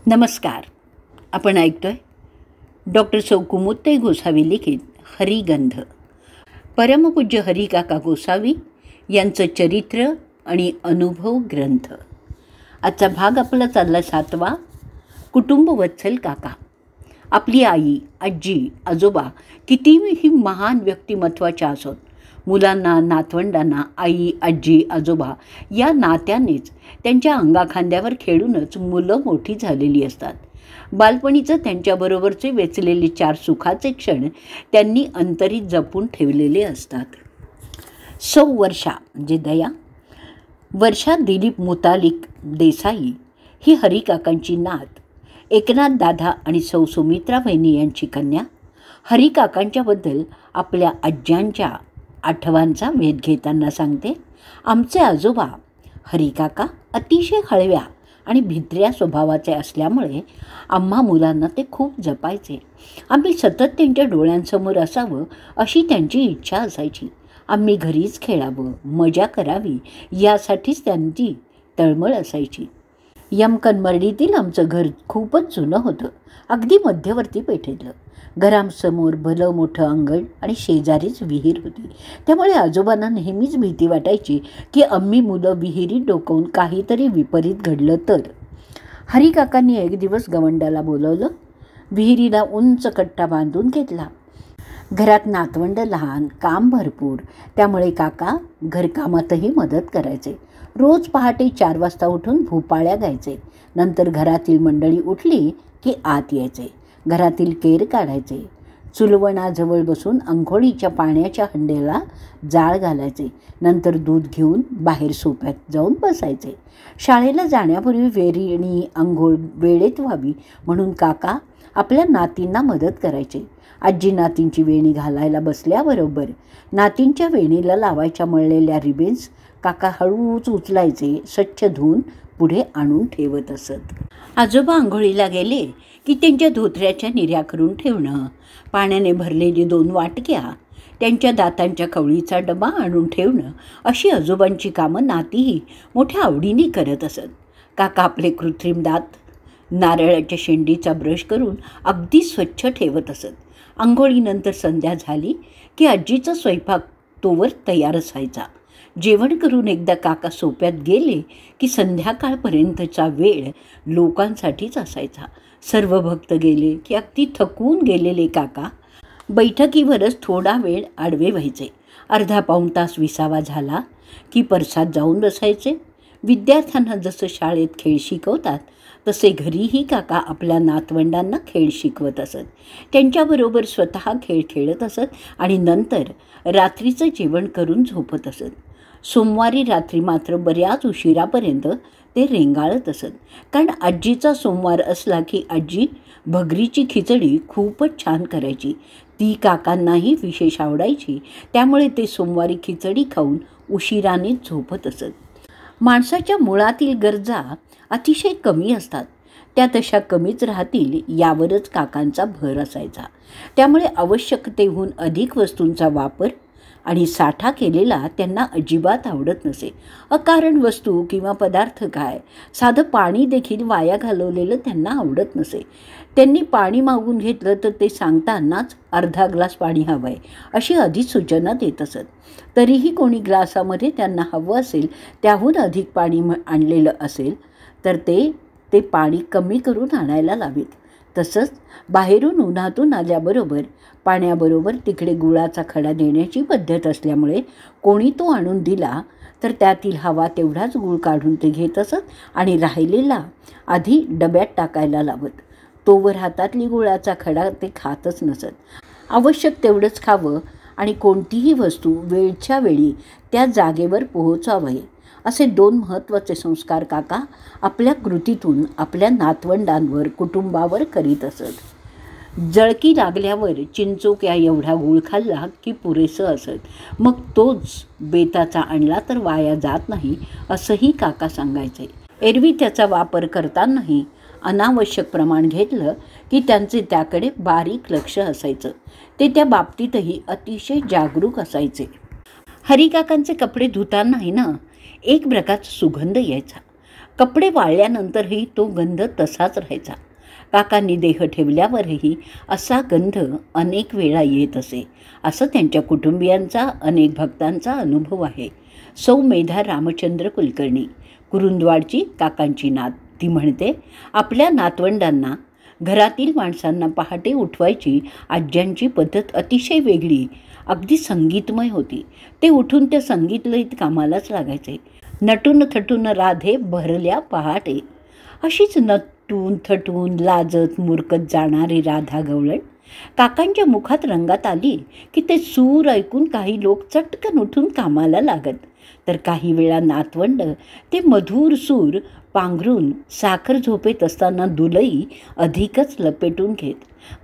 नमस्कार. आपण ऐकतोय डॉक्टर सौ कुमुदताई गोसावी लिखित हरिगंध. परमपूज्य हरिकाका गोसावी यांचं चरित्र आणि अनुभव ग्रंथ. आजचा भाग आपला चालला 7वा. कुटुंबवत्सल काका. आपली आई, आजी, आजोबा कितीही महान व्यक्तिमत्वाच्या असोत, मुलांना, नातवंडांना आई, आजी, आजोबा या नात्यानेच त्यांच्या अंगाखांद्यावर खेळूनच मुलं मोठी झालेली असतात. बालपणीचं त्यांच्याबरोबरचे वेचलेले 4 सुखाचे क्षण त्यांनी अंतरी जपून ठेवलेले असतात. सौ वर्षा म्हणजे दया, वर्षा दिलीप मुतालिक देसाई ही हरिकाकांची नात, एकनाथ दादा आणि सौ सुमित्रा वहिनी यांची कन्या. हरिकाकांच्याबद्दल आपल्या आज्यांच्या आठवांचा वेध घेताना सांगते, आमचे आजोबा हरिकाका अतिशय हळव्या आणि भित्र्या स्वभावाचे असल्यामुळे आम्हा मुलांना ते खूप जपायचे. आम्ही सतत त्यांच्या डोळ्यांसमोर असावं अशी त्यांची इच्छा असायची. आम्ही घरीच खेळावं, मजा करावी यासाठीच त्यांची तळमळ असायची. यमकनमर्डीतील आमचं घर खूपच जुनं होतं, अगदी मध्यवर्ती पेठेतलं. घरासमोर भलं मोठं अंगण आणि शेजारीच विहीर होती. त्यामुळे आजोबांना नेहमीच भीती वाटायची की आम्ही मुलं विहिरीत डोकावून काहीतरी विपरीत घडलं तर. हरिकाकांनी एक दिवस गवंडाला बोलवलं, विहिरीला उंच कट्टा बांधून घेतला. घरात नातवंड लहान, काम भरपूर, त्यामुळे काका घरकामातही मदत करायचे. रोज पहाटे 4 वाजता उठून भूपाळ्या गायचे. नंतर घरातील मंडळी उठली की आत यायचे. घरातील केर काढायचे. चुलवणाजवळ बसून अंघोळीच्या पाण्याच्या हंड्याला जाळ घालायचे. नंतर दूध घेऊन बाहेर सोप्यात जाऊन बसायचे. शाळेला जाण्यापूर्वी वेणी अंघोळ वेळेत व्हावी म्हणून काका आपल्या नातींना मदत करायचे. आजी नातींची वेणी घालायला बसल्याबरोबर नातींच्या वेणीला लावायच्या मळलेल्या रिबेन्स काका हळूच उचलायचे, स्वच्छ धुवून पुढे आणून ठेवत असत. आजोबा अंघोळीला गेले की त्यांच्या धोत्र्याच्या निर्या करून ठेवणं, पाण्याने भरलेली 2 वाटक्या, त्यांच्या दातांच्या कवळीचा डबा आणून ठेवणं अशी आजोबांची कामं नातीही मोठ्या आवडीने करत असत. काका आपले कृत्रिम दात नारळाच्या शेंडीचा ब्रश करून अगदी स्वच्छ ठेवत असत. अंघोळीनंतर संध्या झाली की आजीचा स्वयंपाक तोवर तयार असायचा. जेवण करून एकदा काका सोप्यात गेले की संध्याकाळपर्यंतचा वेळ लोकांसाठीच असायचा. सर्व भक्त गेले की अगदी थकून गेलेले काका बैठकीवरच थोडा वेळ आडवे व्हायचे. अर्धा पाऊण तास विसावा झाला की परसात जाऊन बसायचे. विद्यार्थ्यांना जसं शाळेत खेळ शिकवतात तसे घरीही काका आपल्या नातवंडांना खेळ शिकवत असत. त्यांच्याबरोबर स्वतः खेळ खेळत असत आणि नंतर रात्रीचं जेवण करून झोपत असत. सोमवारी रात्री मात्र बऱ्याच उशिरापर्यंत ते रेंगाळत असत, कारण आजीचा सोमवार असला की आजी भगरीची खिचडी खूपच छान करायची. ती काकांनाही विशेष आवडायची, त्यामुळे ते सोमवारी खिचडी खाऊन उशिराने झोपत असत. माणसाच्या मुळातील गरजा अतिशय कमी असतात, त्या तशा कमीच राहतील यावरच काकांचा भर असायचा. त्यामुळे आवश्यकतेहून अधिक वस्तूंचा वापर आणि साठा केलेला त्यांना अजिबात आवडत नसे. अकारण वस्तू किंवा पदार्थ काय, साधं पाणी देखील वाया घालवलेलं त्यांना आवडत नसे. त्यांनी पाणी मागून घेतलं तर ते सांगतानाच अर्धा ग्लास पाणी हवं आहे अशी आधीच सूचना देत असत. तरीही कोणी ग्लासामध्ये त्यांना हवं असेल त्याहून अधिक पाणी आणलेलं असेल तर ते पाणी कमी करून आणायला लावीत. तसंच बाहेरून उन्हातून आल्याबरोबर पाण्याबरोबर तिकडे गुळाचा खडा देण्याची पद्धत असल्यामुळे कोणी तो आणून दिला तर त्यातील हवा तेवढाच गुळ काढून ते घेत असत आणि राहिलेला आधी डब्यात टाकायला लावत. तोवर हातातली गुळाचा खडा ते खातच नसत. आवश्यक तेवढंच खावं आणि कोणतीही वस्तू वेळच्या वेळी त्या जागेवर पोहोचावे असे 2 महत्त्वाचे संस्कार काका आपल्या कृतीतून आपल्या नातवंडांवर, कुटुंबावर करीत असत. जळकी लागल्यावर चिंचोक या एवढा गूळ खाल्ला की पुरेसं असत. मग तोच बेताचा आणला तर वाया जात नाही असंही काका सांगायचे. एरवी त्याचा वापर करतानाही अनावश्यक प्रमाण घेतलं की त्यांचे त्याकडे बारीक लक्ष असायचं. ते त्या बाबतीतही अतिशय जागरूक असायचे. हरिकाकांचे कपडे धुतानाही ना एक प्रकारचा सुगंध यायचा. कपडे वाळल्यानंतरही तो गंध तसाच राहायचा. काकांनी देह ठेवल्यावरही असा गंध अनेक वेळा येत असे, असं त्यांच्या कुटुंबियांचा, अनेक भक्तांचा अनुभव आहे. सौ मेधा रामचंद्र कुलकर्णी, कुरुंदवाडची काकांची नात, ती म्हणते, आपल्या नातवंडांना, घरातील माणसांना पहाटे उठवायची आज्यांची पद्धत अतिशय वेगळी, अगदी संगीतमय होती. ते उठून त्या संगीतलयीत कामालाच लागायचे. नटून थटून राधे भरल्या पहाटे. अशीच नटून थटून लाजत मुरकत जाणारी राधा गवळण काकांच्या मुखात रंगात आली की ते सूर ऐकून काही लोक चटकन उठून कामाला लागत, तर काही वेळा नातवंड ते मधुर सूर पांघरून साखर झोपेत असताना दुलई अधिकच लपेटून घेत.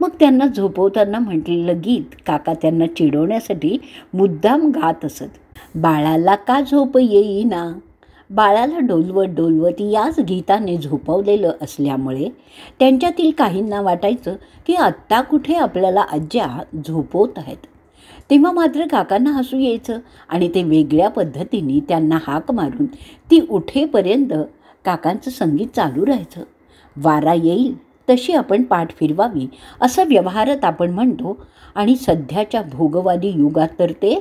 मग त्यांना झोपवताना म्हटलेलं गीत काका त्यांना चिडवण्यासाठी मुद्दाम गात असत. बाळाला का झोप येईना, बाळाला डोलवत डोलवत याच गीताने झोपवलेलं असल्यामुळे त्यांच्यातील काहींना वाटायचं की आत्ता कुठे आपल्याला आज्या झोपवत आहेत. तेव्हा मात्र काकांना हसू यायचं आणि ते वेगळ्या पद्धतीने त्यांना हाक मारून ती उठेपर्यंत काकांचं संगीत चालू राहायचं. वारा येईल तशी आपण पाठ फिरवावी असं व्यवहारात आपण म्हणतो, आणि सध्याच्या भोगवादी युगात तर ते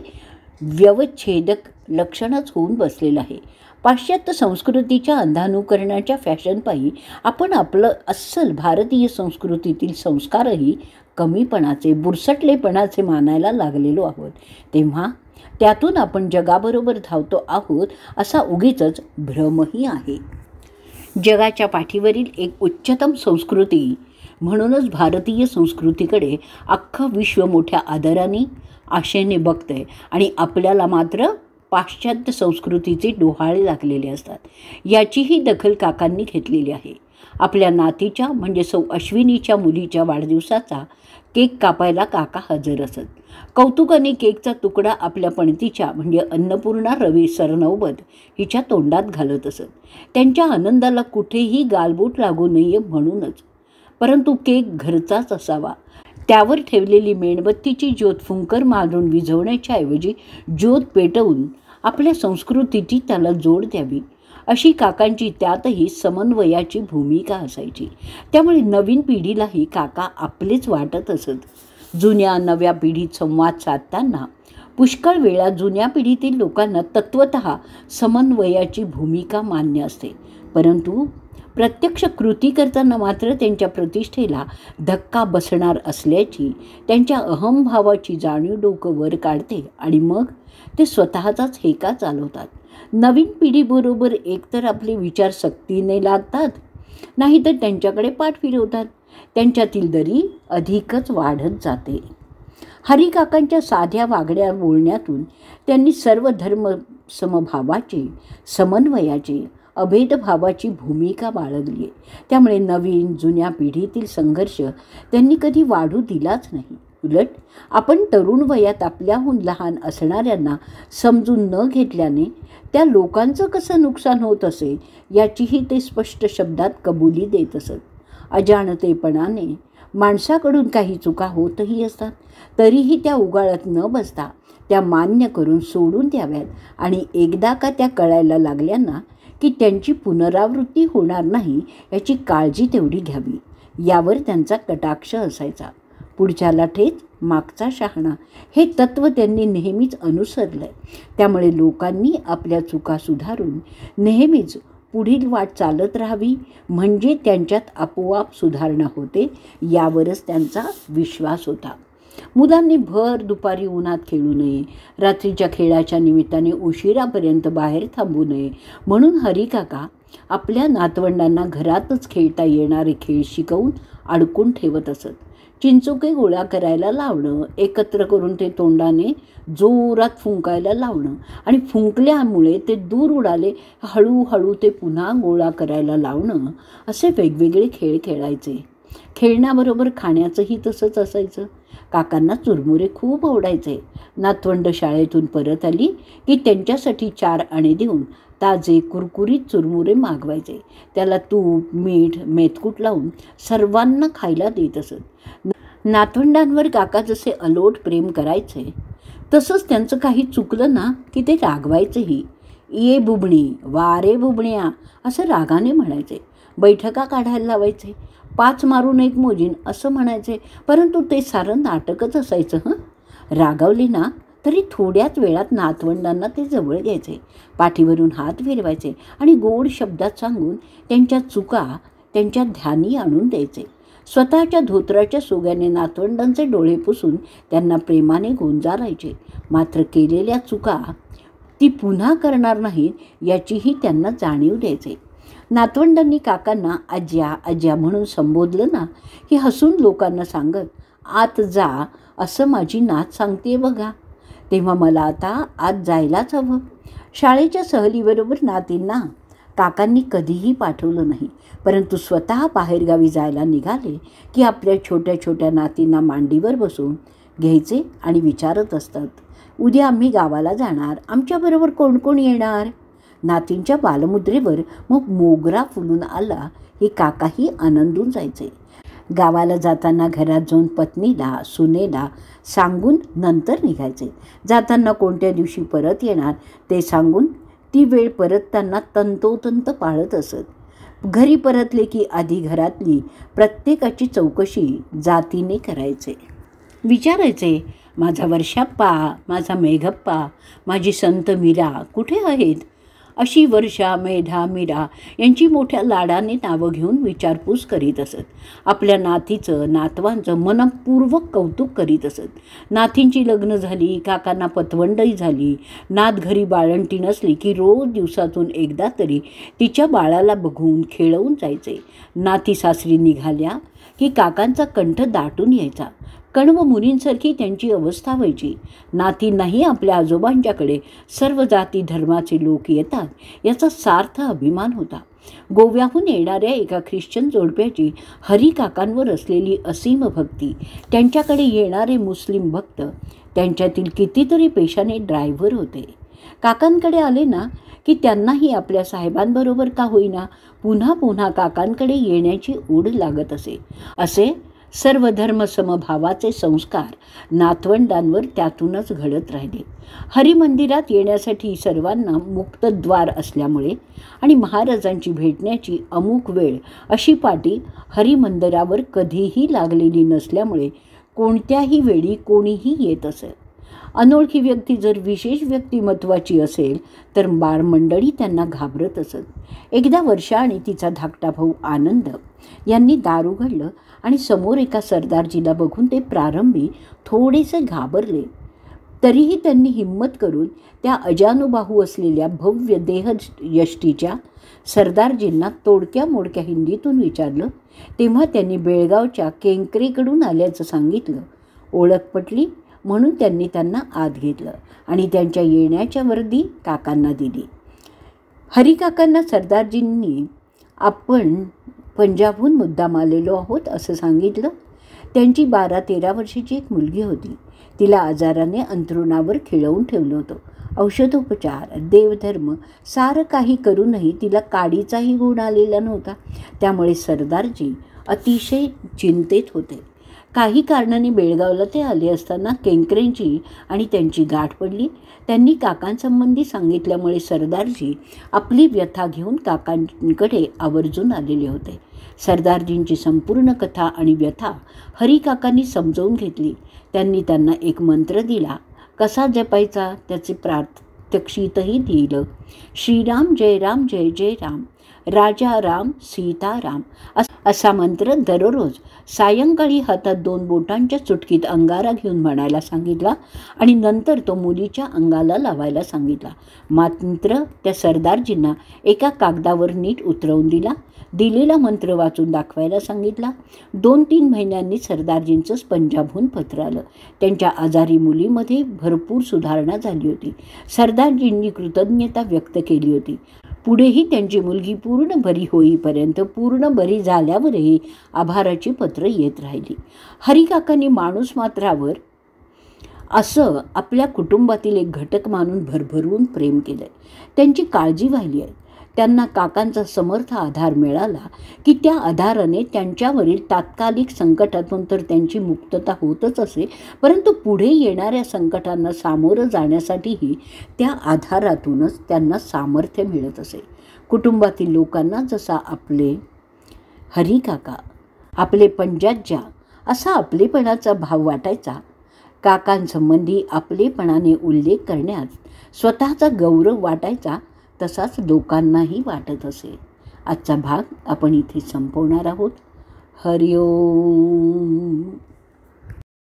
व्यवच्छेदक लक्षणच होऊन बसलेलं आहे. पाश्चात्य संस्कृतीच्या अंधानुकरणाच्या फॅशनपायी आपण आपलं अस्सल भारतीय संस्कृतीतील संस्कारही कमीपणाचे, बुरसटलेपणाचे मानायला लागलेलो आहोत. तेव्हा त्यातून आपण जगाबरोबर धावतो आहोत असा उगीचच भ्रमही आहे. जगाच्या पाठीवरील एक उच्चतम संस्कृती म्हणूनच भारतीय संस्कृतीकडे अख्खं विश्व मोठ्या आदराने, आशेने बघतंय, आणि आपल्याला मात्र पाश्चात्य संस्कृतीचे डोहाळे लागलेले असतात. याचीही दखल काकांनी घेतलेली आहे. आपल्या नातीच्या म्हणजे सौ अश्विनीच्या मुलीच्या वाढदिवसाचा केक कापायला काका हजर असत. कौतुकाने केकचा तुकडा आपल्या पणतीच्या म्हणजे अन्नपूर्णा रवी सरनौबत हिच्या तोंडात घालत असत. त्यांच्या आनंदाला कुठेही गालबोट लागू नये म्हणूनच. परंतु केक घरचाच असावा. त्यावर ठेवलेली मेणबत्तीची ज्योत फुंकर मारून विझवण्याच्या ऐवजी ज्योत पेटवून आपल्या संस्कृतीची त्याला जोड द्यावी, अशी काकांची त्यातही समन्वयाची भूमिका असायची. त्यामुळे नवीन पिढीलाही काका आपलेच वाटत असत. जुन्या नव्या पिढीत संवाद साधताना पुष्कळ वेळा जुन्या पिढीतील लोकांना तत्वतः समन्वयाची भूमिका मान्य असते, परंतु प्रत्यक्ष कृती करताना मात्र त्यांच्या प्रतिष्ठेला धक्का बसणार असल्याची त्यांच्या अहंभावाची जाणीव डोकं वर काढते आणि मग ते स्वतःचाच हेका चालवतात. नवीन पिढीबरोबर एकतर आपले विचार सक्तीने लागतात, नाहीतर त्यांच्याकडे पाठ फिरवतात. त्यांच्यातील दरी अधिकच वाढत जाते. हरिकाकांच्या साध्या वागड्या बोलण्यातून त्यांनी सर्व धर्म समभावाची, समन्वयाची, अभेदभावाची भूमिका बाळगली आहे. त्यामुळे नवीन जुन्या पिढीतील संघर्ष त्यांनी कधी वाढू दिलाच नाही. उलट आपण तरुण वयात आपल्याहून लहान असणाऱ्यांना समजून न घेतल्याने त्या लोकांचं कसं नुकसान होत असेल याचीही ते स्पष्ट शब्दात कबुली देत असत. अजाणतेपणाने माणसाकडून काही चुका होतही असतात, तरीही त्या उगाळत न बसता त्या मान्य करून सोडून द्याव्यात, आणि एकदा का त्या कळायला लागल्यांना की त्यांची पुनरावृत्ती होणार नाही याची काळजी तेवढी घ्यावी. यावर त्यांचा कटाक्ष असायचा. पुढच्याला ठेच मागचा शहाणा हे तत्त्व त्यांनी नेहमीच अनुसरलं आहे. त्यामुळे लोकांनी आपल्या चुका सुधारून नेहमीच पुढील वाट चालत राहावी, म्हणजे त्यांच्यात आपोआप सुधारणा होते, यावरच त्यांचा विश्वास होता. मुलांनी भर दुपारी उन्हात खेळू नये, रात्रीच्या खेळाच्या निमित्ताने उशिरापर्यंत बाहेर थांबू नये म्हणून हरिकाका आपल्या नातवंडांना घरातच खेळता येणारे खेळ शिकवून अडकून ठेवत असत. चिंचोके गोळा करायला लावणं, एकत्र करून ते तोंडाने जोरात फुंकायला लावणं, आणि फुंकल्यामुळे ते दूर उडाले हळूहळू ते पुन्हा गोळा करायला लावणं, असे वेगवेगळे खेळ खेळायचे. खेळण्याबरोबर खाण्याचंही तसंच असायचं. काकांना चुरमुरे खूप आवडायचे. नातवंड शाळेतून परत आली की त्यांच्यासाठी 4 आणे देऊन ताजे कुरकुरीत चुरमुरे मागवायचे. त्याला तूप, मीठ, मेथकूट लावून सर्वांना खायला देत असत. नातवंडांवर काका जसे अलोट प्रेम करायचे, तसंच त्यांचं काही चुकलं ना की ते रागवायचंही. ये बुबणी, वा रे बुबण्या असं रागाने म्हणायचे. बैठका काढायला लावायचे. 5 मारून 1 मोजीन असं म्हणायचे. परंतु ते सारं नाटकच असायचं. रागावली ना तरी थोड्याच वेळात नातवंडांना ते जवळ घ्यायचे, पाठीवरून हात फिरवायचे आणि गोड शब्दात सांगून त्यांच्या चुका त्यांच्या ध्यानी आणून द्यायचे. स्वतःच्या धोत्राच्या सोग्याने नातवंडांचे डोळे पुसून त्यांना प्रेमाने गोंजारायचे. मात्र केलेल्या चुका ती पुन्हा करणार नाहीत याचीही त्यांना जाणीव द्यायचे. नातवंडांनी काकांना आज्या आज्या म्हणून संबोधलं ना की हसून लोकांना सांगत, आत जा असं माझी नात सांगते बघा. तेव्हा मला आता आत जायलाच हवं. शाळेच्या सहलीबरोबर नातींना काकांनी कधीही पाठवलं नाही. परंतु स्वतः बाहेरगावी जायला निघाले की आपल्या छोट्या छोट्या नातींना मांडीवर बसून घ्यायचे आणि विचारत असतात, उद्या आम्ही गावाला जाणार, आमच्याबरोबर कोण कोण येणार. नातींच्या बालमुद्रेवर मग मोगरा फुलून आला हे काकाही आनंदून जायचे. गावाला जाताना घरात जाऊन पत्नीला सुनेला सांगून नंतर निघायचे. जाताना कोणत्या दिवशी परत येणार ते सांगून ती वेळ परतताना तंतोतंत पाळत असत. घरी परतले की आधी घरातली प्रत्येकाची चौकशी जातीने करायचे. विचारायचे, माझा वर्षाप्पा, माझा मेघप्पा, माझी संत मीरा कुठे आहेत. अशी वर्षा, मेधा, मीरा यांची मोठ्या लाडाने नावं घेऊन विचारपूस करीत असत. आपल्या नातीचं नातवांचं मनपूर्वक कौतुक करीत असत. नातींची लग्न झाली, काकांना पतवंडही झाली. नात घरी बाळंटी नसली की रोज दिवसातून एकदा तरी तिच्या बाळाला बघून खेळवून जायचे. नाती सासरी निघाल्या की काकांचा कंठ दाटून यायचा. कण्व मुनींसारखी त्यांची अवस्था व्हायची. नातींनाही आपल्या आजोबांच्याकडे सर्व जाती धर्माचे लोक येतात याचा सार्थ अभिमान होता. गोव्याहून येणाऱ्या एका ख्रिश्चन जोडप्याची हरिकाकांवर असलेली असीम भक्ती, त्यांच्याकडे येणारे मुस्लिम भक्त त्यांच्यातील कितीतरी पेशाने ड्रायव्हर होते. काकांकडे आले ना की त्यांनाही आपल्या साहेबांबरोबर का होईना पुन्हा पुन्हा काकांकडे येण्याची ओढ लागत असे. असे सर्व धर्म समभावाचे संस्कार नातवंडांवर त्यातूनच घडत राहिले. हरिमंदिरात येण्यासाठी सर्वांना मुक्तद्वार असल्यामुळे आणि महाराजांची भेटण्याची अमुक वेळ अशी पाटी हरिमंदिरावर कधीही लागलेली नसल्यामुळे कोणत्याही वेळी कोणीही येत असे. अनोळखी व्यक्ती जर विशेष व्यक्तिमत्वाची असेल तर बाळमंडळी त्यांना घाबरत असत. एकदा वर्षा आणि तिचा धाकटा भाऊ आनंद यांनी दार उघडलं आणि समोर एका सरदारजीला बघून ते प्रारंभी थोडेसे घाबरले. तरीही त्यांनी हिम्मत करून त्या अजानुबाहू असलेल्या भव्य देहयष्टीच्या सरदारजींना तोडक्या मोडक्या हिंदीतून विचारलं. तेव्हा त्यांनी बेळगावच्या केंकरेकडून आल्याचं सांगितलं. ओळख पटली म्हणून त्यांनी त्यांना आत घेतलं आणि त्यांच्या येण्याच्या वर्दी काकांना दिली. हरिकाकांना सरदारजींनी आपण पंजाबहून मुद्दाम आलेलो आहोत असं सांगितलं. त्यांची 12-13 वर्षाची एक मुलगी होती. तिला आजाराने अंथरुणावर खिळवून ठेवलं होतं. औषधोपचार, देवधर्म सारं काही करूनही तिला काडीचाही गुण आलेला नव्हता. त्यामुळे सरदारजी अतिशय चिंतेत होते. काही कारणाने बेळगावला ते आले असताना केंकरेंची आणि त्यांची गाठ पडली. त्यांनी काकांसंबंधी सांगितल्यामुळे सरदारजी आपली व्यथा घेऊन काकांकडे आवर्जून आलेले होते. सरदारजींची संपूर्ण कथा आणि व्यथा हरिकाकांनी समजावून घेतली. त्यांनी त्यांना एक मंत्र दिला. कसा जपायचा त्याचे प्रात्यक्षितही दिलं. श्रीराम जय राम जय जय राम, राजा राम सीताराम असा मंत्र दररोज सायंकाळी हातात 2 बोटांच्या चुटकीत अंगारा घेऊन म्हणायला सांगितला आणि नंतर तो मुलीच्या अंगाला लावायला सांगितला. मंत्र त्या सरदारजींना एका कागदावर नीट उतरवून दिला. दिलेला मंत्र वाचून दाखवायला सांगितला. 2-3 महिन्यांनी सरदारजींचं पंजाबहून पत्र आलं. त्यांच्या आजारी मुलीमध्ये भरपूर सुधारणा झाली होती. सरदारजींनी कृतज्ञता व्यक्त केली होती. पुढेही त्यांची मुलगी पूर्ण बरी होईपर्यंत पूर्ण बरी झाल्यावरही आभाराची पत्र येत राहिली. हरिकाकांनी माणूस मात्रावर असं आपल्या कुटुंबातील एक घटक मानून भरभरून प्रेम केलं. त्यांची काळजी वाहिली आहे. त्यांना काकांचा समर्थ आधार मिळाला की त्या आधाराने त्यांच्यावरील तात्कालिक संकटातून तर त्यांची मुक्तता होतच असे, परंतु पुढे येणाऱ्या संकटांना सामोरं जाण्यासाठीही त्या आधारातूनच त्यांना सामर्थ्य मिळत असे. कुटुंबातील लोकांना जसा आपले हरिकाका, आपले पंजाज्जा असा आपलेपणाचा भाव वाटायचा, काकांसंबंधी आपलेपणाने उल्लेख करण्यात स्वतःचा गौरव वाटायचा, तसाच लोकांनाही वाटत असे. आजचा भाग आपण इथे संपवणार आहोत. हरिओम.